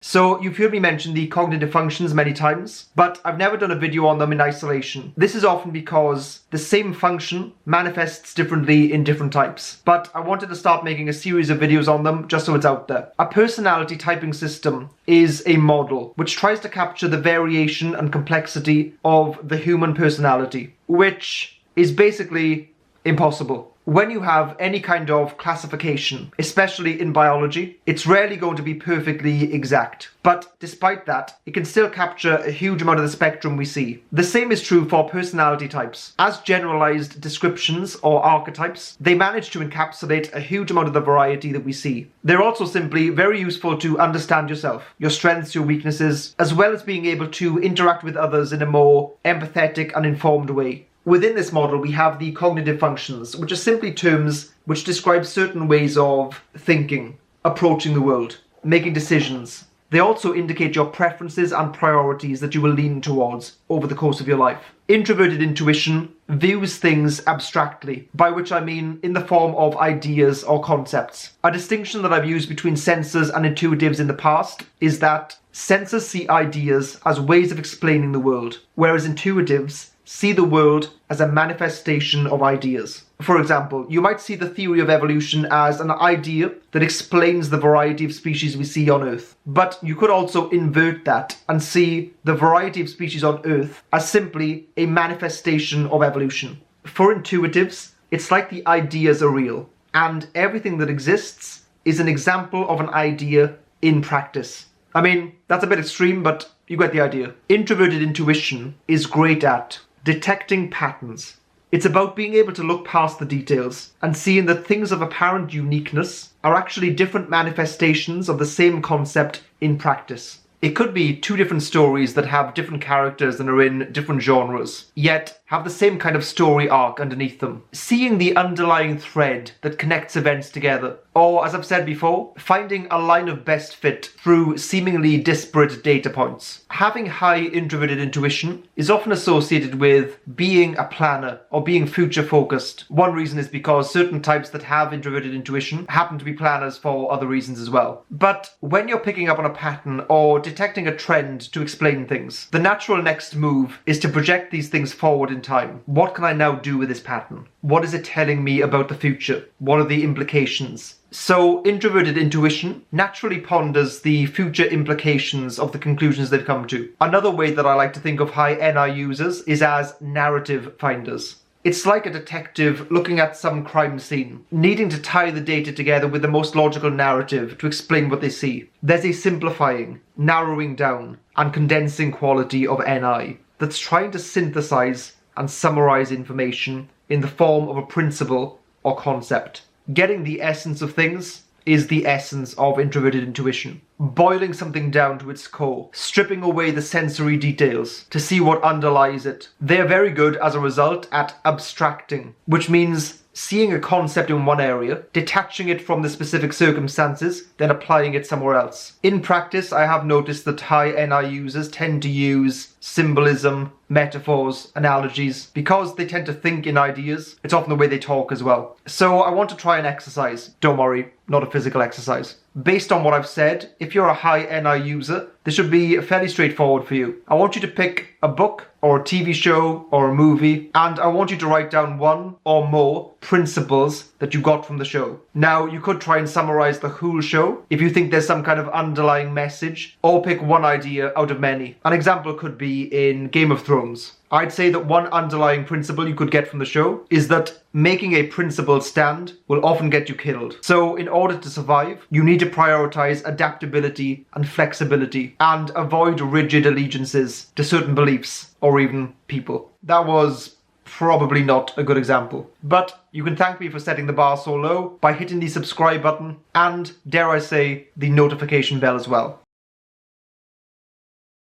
So you've heard me mention the cognitive functions many times, but I've never done a video on them in isolation. This is often because the same function manifests differently in different types, but I wanted to start making a series of videos on them just so it's out there. A personality typing system is a model which tries to capture the variation and complexity of the human personality, which is basically impossible. When you have any kind of classification, especially in biology, it's rarely going to be perfectly exact. But despite that, it can still capture a huge amount of the spectrum we see. The same is true for personality types. As generalized descriptions or archetypes, they manage to encapsulate a huge amount of the variety that we see. They're also simply very useful to understand yourself, your strengths, your weaknesses, as well as being able to interact with others in a more empathetic and informed way. Within this model, we have the cognitive functions, which are simply terms which describe certain ways of thinking, approaching the world, making decisions. They also indicate your preferences and priorities that you will lean towards over the course of your life. Introverted intuition views things abstractly, by which I mean in the form of ideas or concepts. A distinction that I've used between sensors and intuitives in the past is that sensors see ideas as ways of explaining the world, whereas intuitives see the world as a manifestation of ideas. For example, you might see the theory of evolution as an idea that explains the variety of species we see on Earth. But you could also invert that and see the variety of species on Earth as simply a manifestation of evolution. For intuitives, it's like the ideas are real, and everything that exists is an example of an idea in practice. I mean, that's a bit extreme, but you get the idea. Introverted intuition is great at detecting patterns. It's about being able to look past the details and seeing that things of apparent uniqueness are actually different manifestations of the same concept in practice. It could be two different stories that have different characters and are in different genres, yet have the same kind of story arc underneath them. Seeing the underlying thread that connects events together, or as I've said before, finding a line of best fit through seemingly disparate data points. Having high introverted intuition is often associated with being a planner or being future focused. One reason is because certain types that have introverted intuition happen to be planners for other reasons as well. But when you're picking up on a pattern or detecting a trend to explain things, the natural next move is to project these things forward in time. What can I now do with this pattern? What is it telling me about the future? What are the implications? So introverted intuition naturally ponders the future implications of the conclusions they've come to. Another way that I like to think of high NI users is as narrative finders. It's like a detective looking at some crime scene, needing to tie the data together with the most logical narrative to explain what they see. There's a simplifying, narrowing down, and condensing quality of NI that's trying to synthesize and summarize information in the form of a principle or concept. Getting the essence of things is the essence of introverted intuition. Boiling something down to its core, stripping away the sensory details to see what underlies it. They're very good as a result at abstracting, which means seeing a concept in one area, detaching it from the specific circumstances, then applying it somewhere else. In practice, I have noticed that high NI users tend to use symbolism, metaphors, analogies, because they tend to think in ideas. It's often the way they talk as well. So I want to try an exercise. Don't worry, not a physical exercise. Based on what I've said, if you're a high NI user, this should be fairly straightforward for you. I want you to pick a book or a TV show or a movie, and I want you to write down one or more principles that you got from the show. Now, you could try and summarize the whole show if you think there's some kind of underlying message, or pick one idea out of many. An example could be in Game of Thrones. I'd say that one underlying principle you could get from the show is that making a principle stand will often get you killed. So in order to survive, you need to prioritize adaptability and flexibility and avoid rigid allegiances to certain beliefs or even people. That was probably not a good example, but you can thank me for setting the bar so low by hitting the subscribe button and, dare I say, the notification bell as well.